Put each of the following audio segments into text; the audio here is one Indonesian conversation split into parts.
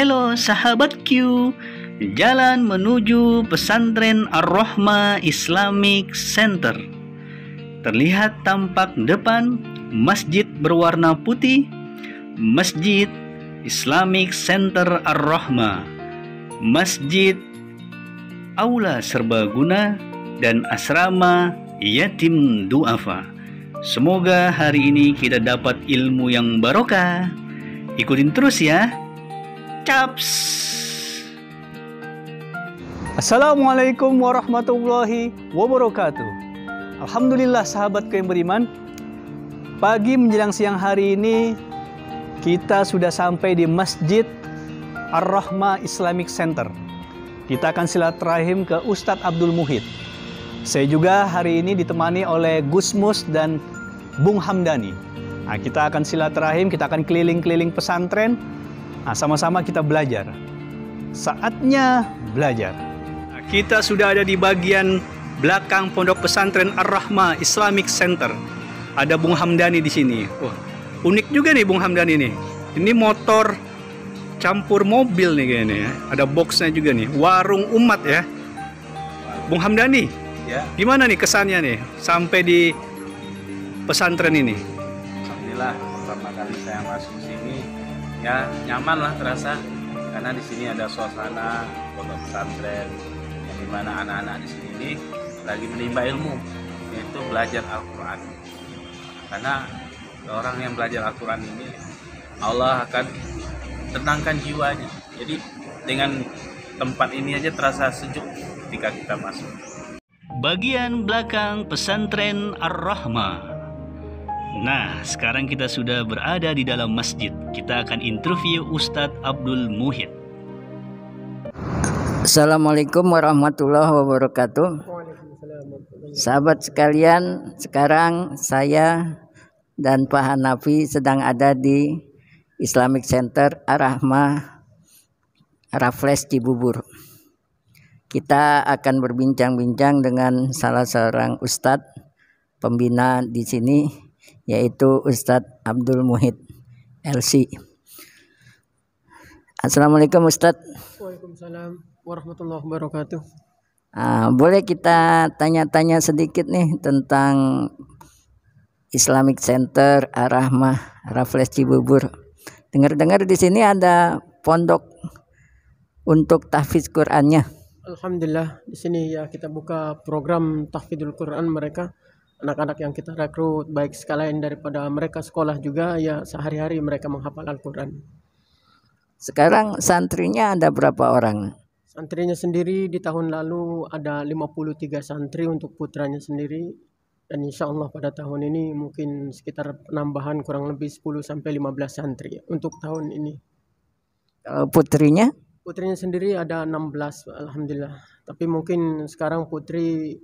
Hello sahabatku, jalan menuju pesantren Ar-Rahmah Islamic Center. Terlihat tampak depan masjid berwarna putih, Masjid Islamic Center Ar-Rahmah, masjid aula serbaguna dan asrama yatim duafa. Semoga hari ini kita dapat ilmu yang barokah. Ikutin terus ya. Caps. Assalamualaikum warahmatullahi wabarakatuh. Alhamdulillah sahabatku yang beriman, pagi menjelang siang hari ini kita sudah sampai di Masjid Ar-Rahmah Islamic Center. Kita akan silaturahim ke Ustadz Abdul Muhid. Saya juga hari ini ditemani oleh Gus Mus dan Bung Hamdani. Nah, kita akan silaturahim, kita akan keliling-keliling pesantren. Nah, sama-sama kita belajar. Saatnya belajar. Nah, kita sudah ada di bagian belakang pondok pesantren Ar-Rahmah Islamic Center. Ada Bung Hamdani di sini. Wah, unik juga nih Bung Hamdani nih. Ini motor campur mobil nih kayaknya ya. Ada boxnya juga nih. Warung umat ya. Bung Hamdani, ya. Gimana nih kesannya nih sampai di pesantren ini? Alhamdulillah, pertama kali saya masuk sini ya nyaman lah terasa, karena di sini ada suasana pondok pesantren yang dimana anak-anak di sini ini lagi menimba ilmu, yaitu belajar Al-Quran. Karena orang yang belajar Al-Quran ini Allah akan tenangkan jiwanya. Jadi dengan tempat ini aja terasa sejuk ketika kita masuk. Bagian belakang pesantren Ar-Rahmah. Nah, sekarang kita sudah berada di dalam masjid. Kita akan interview Ustadz Abdul Muhid. Assalamualaikum warahmatullahi wabarakatuh. Sahabat sekalian, sekarang saya dan Pak Hanafi sedang ada di Islamic Center Ar-Rahmah Raffles Cibubur. Kita akan berbincang-bincang dengan salah seorang ustadz pembina di sini, yaitu Ustadz Abdul Muhid LC. Assalamualaikum Ustadz. Waalaikumsalam warahmatullahi wabarakatuh. Boleh kita tanya-tanya sedikit nih tentang Islamic Center Ar-Rahmah Raffles Cibubur. Dengar-dengar di sini ada pondok untuk tahfiz Qur'annya. Alhamdulillah, di sini ya kita buka program tahfidzul Quran mereka. Anak-anak yang kita rekrut, baik sekalian daripada mereka sekolah juga, ya sehari-hari mereka menghafal Al-Quran. Sekarang santrinya ada berapa orang? Santrinya sendiri di tahun lalu ada 53 santri untuk putranya sendiri. Dan insya Allah pada tahun ini mungkin sekitar penambahan kurang lebih 10-15 santri untuk tahun ini. Kalau putrinya? Putrinya sendiri ada 16, Alhamdulillah. Tapi mungkin sekarang putri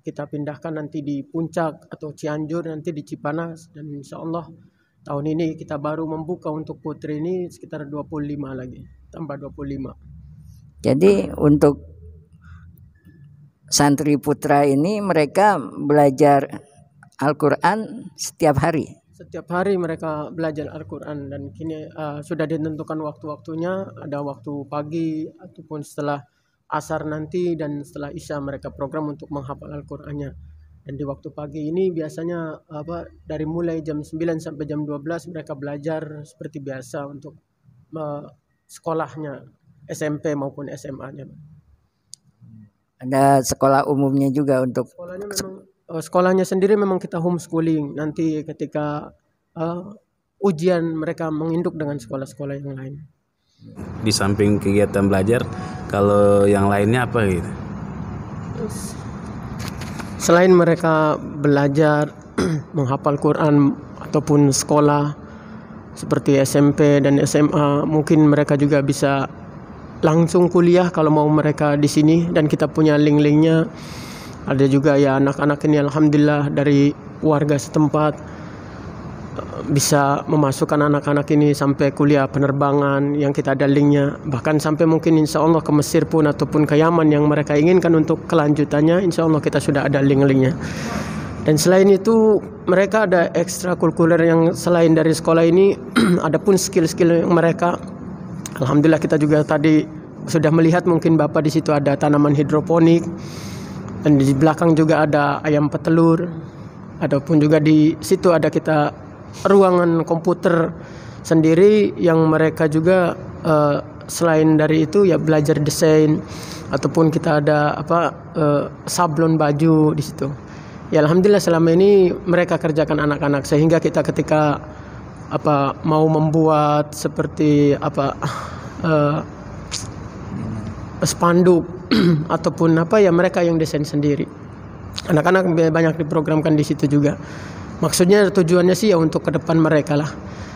kita pindahkan nanti di Puncak atau Cianjur, nanti di Cipanas. Dan insya Allah tahun ini kita baru membuka untuk putri ini sekitar 25 lagi. Tambah 25. Jadi untuk santri putra ini mereka belajar Al-Quran setiap hari? Setiap hari mereka belajar Al-Quran. Dan kini sudah ditentukan waktu-waktunya. Ada waktu pagi ataupun setelah Asar nanti, dan setelah Isya mereka program untuk menghafal Al-Qur'annya. Dan di waktu pagi ini biasanya dari mulai jam 9 sampai jam 12 mereka belajar seperti biasa untuk sekolahnya SMP maupun SMA-nya. Ada sekolah umumnya juga untuk sekolahnya sendiri memang kita homeschooling. Nanti ketika ujian mereka menginduk dengan sekolah-sekolah yang lain. Di samping kegiatan belajar, kalau yang lainnya apa gitu? Selain mereka belajar menghafal Quran ataupun sekolah seperti SMP dan SMA, mungkin mereka juga bisa langsung kuliah kalau mau mereka di sini, dan kita punya link-linknya. Ada juga ya anak-anak ini alhamdulillah dari warga setempat bisa memasukkan anak-anak ini sampai kuliah penerbangan yang kita ada linknya, bahkan sampai mungkin insya Allah ke Mesir pun ataupun ke Yaman yang mereka inginkan untuk kelanjutannya, insya Allah kita sudah ada link-linknya. Dan selain itu mereka ada ekstrakurikuler yang selain dari sekolah ini, ada pun skill-skill yang mereka Alhamdulillah kita juga tadi sudah melihat, mungkin Bapak di situ ada tanaman hidroponik, dan di belakang juga ada ayam petelur. Adapun juga di situ ada kita ruangan komputer sendiri yang mereka juga selain dari itu ya belajar desain, ataupun kita ada sablon baju di situ. Ya alhamdulillah selama ini mereka kerjakan anak-anak, sehingga kita ketika mau membuat seperti spanduk ataupun mereka yang desain sendiri. Anak-anak banyak diprogramkan di situ juga. Maksudnya tujuannya sih ya untuk ke depan mereka lah,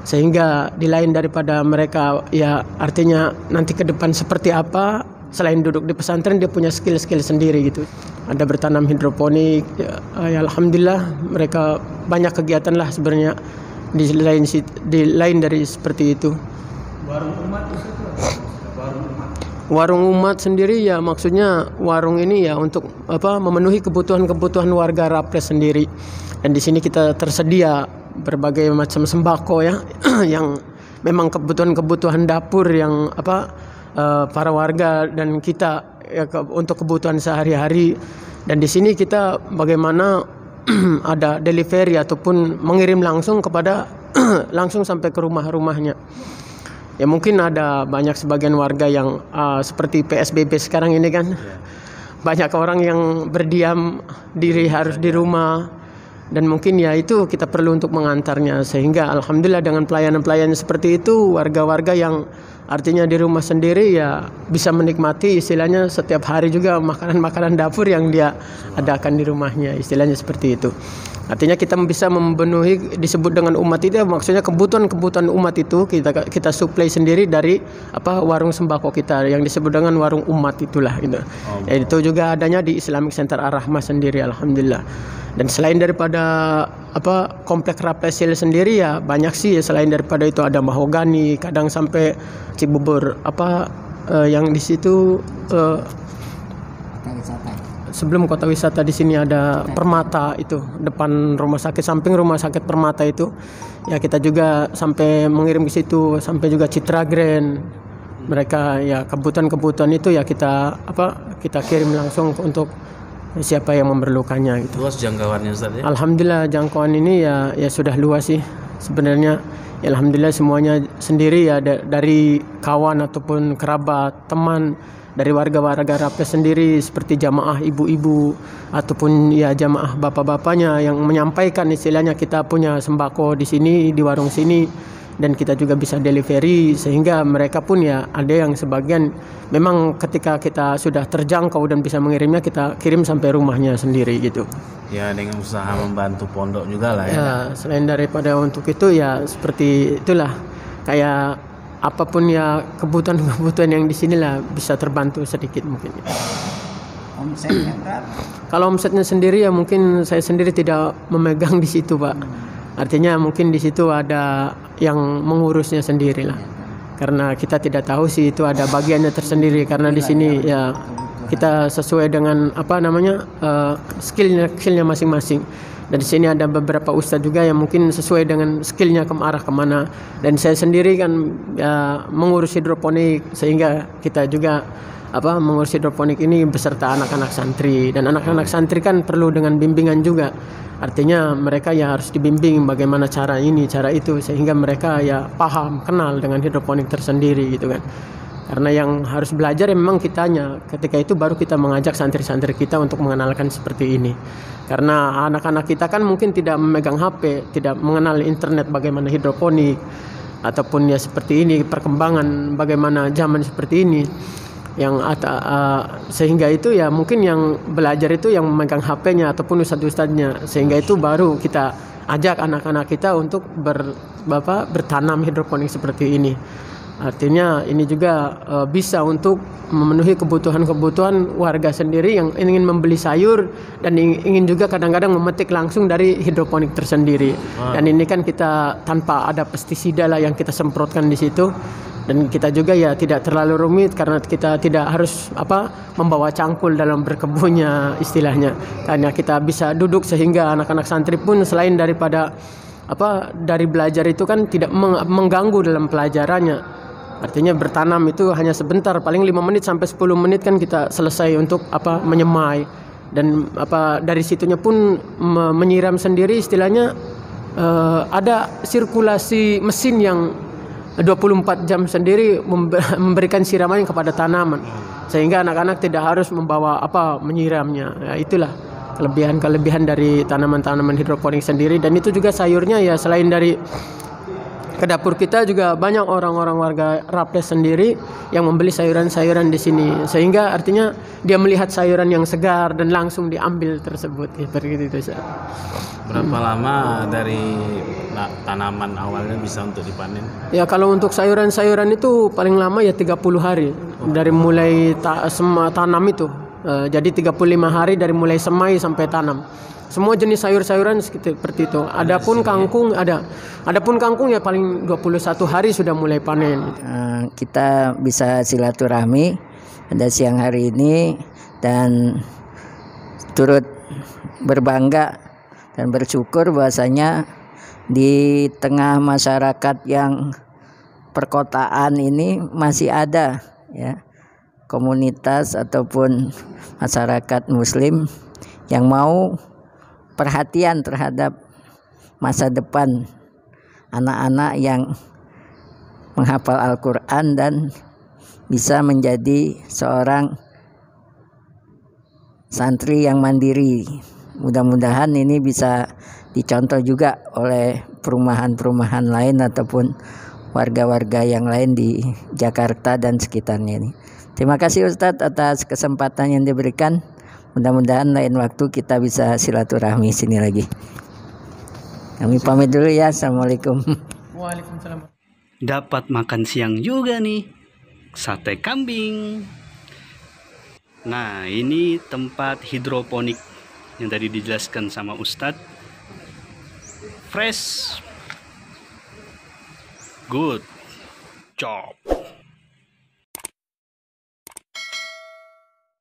sehingga di lain daripada mereka ya artinya nanti ke depan seperti apa, selain duduk di pesantren dia punya skill-skill sendiri gitu. Ada bertanam hidroponik ya alhamdulillah mereka banyak kegiatan lah sebenarnya di lain dari seperti itu. Warung umat sendiri ya maksudnya warung ini ya untuk memenuhi kebutuhan warga Raples sendiri. Dan di sini kita tersedia berbagai macam sembako ya yang memang kebutuhan dapur yang para warga dan kita ya, untuk kebutuhan sehari-hari. Dan di sini kita bagaimana ada delivery ataupun mengirim langsung kepada langsung sampai ke rumah-rumahnya. Ya mungkin ada banyak sebagian warga yang seperti PSBB sekarang ini kan, banyak orang yang berdiam diri harus di rumah, dan mungkin ya itu kita perlu untuk mengantarnya, sehingga alhamdulillah dengan pelayanan-pelayanan seperti itu warga-warga yang artinya di rumah sendiri ya bisa menikmati istilahnya setiap hari juga makanan-makanan dapur yang dia adakan di rumahnya, istilahnya seperti itu. Artinya kita bisa memenuhi disebut dengan umat itu ya, maksudnya kebutuhan umat itu kita suplai sendiri dari warung sembako kita yang disebut dengan warung umat itulah gitu. Ya, itu juga adanya di Islamic Center Ar-Rahmah sendiri alhamdulillah. Dan selain daripada komplek Raples Hill sendiri ya banyak sih ya, selain daripada itu ada mahogani, kadang sampai Cibubur yang di situ sebelum kota wisata di sini ada Permata itu depan rumah sakit, samping rumah sakit Permata itu ya kita juga sampai mengirim ke situ, sampai juga Citra Grand. Mereka ya kebutuhan itu ya kita kirim langsung untuk siapa yang memerlukannya gitu. Luas jangkauannya Ustaz ya? Alhamdulillah jangkauan ini ya sudah luas sih sebenarnya. Ya, alhamdulillah semuanya sendiri ya dari kawan ataupun kerabat, teman, dari warga-warga Raples sendiri seperti jamaah ibu-ibu ataupun ya jamaah bapak-bapaknya yang menyampaikan istilahnya kita punya sembako di sini di warung sini, dan kita juga bisa delivery, sehingga mereka pun ya ada yang sebagian memang ketika kita sudah terjangkau dan bisa mengirimnya kita kirim sampai rumahnya sendiri gitu. Ya dengan usaha membantu pondok juga lah ya. Ya selain daripada untuk itu ya seperti itulah, kayak apapun ya kebutuhan yang di sini lah bisa terbantu sedikit mungkin. Omsetnya berapa? Kalau omsetnya sendiri ya mungkin saya sendiri tidak memegang di situ Pak. Artinya mungkin di situ ada yang mengurusnya sendiri lah. Karena kita tidak tahu sih itu ada bagiannya tersendiri, karena di sini ya kita sesuai dengan skillnya masing-masing. Dan di sini ada beberapa ustadz juga yang mungkin sesuai dengan skillnya ke arah kemana. Dan saya sendiri kan ya mengurus hidroponik, sehingga kita juga mengurus hidroponik ini beserta anak-anak santri, dan anak-anak santri kan perlu dengan bimbingan juga. Artinya mereka ya harus dibimbing bagaimana cara ini, cara itu, sehingga mereka ya paham, kenal dengan hidroponik tersendiri gitu kan. Karena yang harus belajar ya memang kitanya. Ketika itu baru kita mengajak santri-santri kita untuk mengenalkan seperti ini. Karena anak-anak kita kan mungkin tidak memegang HP, tidak mengenal internet bagaimana hidroponik, ataupun ya seperti ini perkembangan bagaimana zaman seperti ini. Sehingga itu ya mungkin yang belajar itu yang memegang HP-nya ataupun ustadz-ustadznya, sehingga itu baru kita ajak anak-anak kita untuk bertanam hidroponik seperti ini. Artinya ini juga bisa untuk memenuhi kebutuhan warga sendiri yang ingin membeli sayur dan ingin juga kadang-kadang memetik langsung dari hidroponik tersendiri. Dan ini kan kita tanpa ada pestisida lah yang kita semprotkan di situ. Dan kita juga ya tidak terlalu rumit karena kita tidak harus membawa cangkul dalam berkebunnya istilahnya. Karena kita bisa duduk sehingga anak-anak santri pun selain daripada dari belajar itu kan tidak mengganggu dalam pelajarannya. Artinya bertanam itu hanya sebentar, paling 5 menit sampai 10 menit kan kita selesai untuk menyemai. Dan dari situnya pun menyiram sendiri, istilahnya ada sirkulasi mesin yang 24 jam sendiri memberikan siraman kepada tanaman, sehingga anak-anak tidak harus membawa menyiramnya. Ya, itulah kelebihan dari tanaman-tanaman hidroponik sendiri. Dan itu juga sayurnya ya, selain dari ke dapur kita juga banyak orang-orang warga Raples sendiri yang membeli sayuran-sayuran di sini, sehingga artinya dia melihat sayuran yang segar dan langsung diambil tersebut seperti itu. Berapa lama dari tanaman awalnya bisa untuk dipanen? Ya, kalau untuk sayuran-sayuran itu paling lama ya 30 hari dari mulai tanam itu. Jadi 35 hari dari mulai semai sampai tanam. Semua jenis sayur-sayuran seperti itu. Adapun kangkung Adapun kangkung ya paling 21 hari sudah mulai panen. Kita bisa silaturahmi pada siang hari ini dan turut berbangga dan bersyukur bahwasanya di tengah masyarakat yang perkotaan ini masih ada ya komunitas ataupun masyarakat muslim yang mau perhatian terhadap masa depan anak-anak yang menghafal Al-Quran dan bisa menjadi seorang santri yang mandiri. Mudah-mudahan ini bisa dicontoh juga oleh perumahan-perumahan lain ataupun warga-warga yang lain di Jakarta dan sekitarnya ini. Terima kasih Ustadz atas kesempatan yang diberikan. Mudah-mudahan lain waktu kita bisa silaturahmi sini lagi. Kami pamit dulu ya. Assalamualaikum. Waalaikumsalam. Dapat makan siang juga nih, sate kambing. Nah, ini tempat hidroponik yang tadi dijelaskan sama Ustadz. Fresh, good job.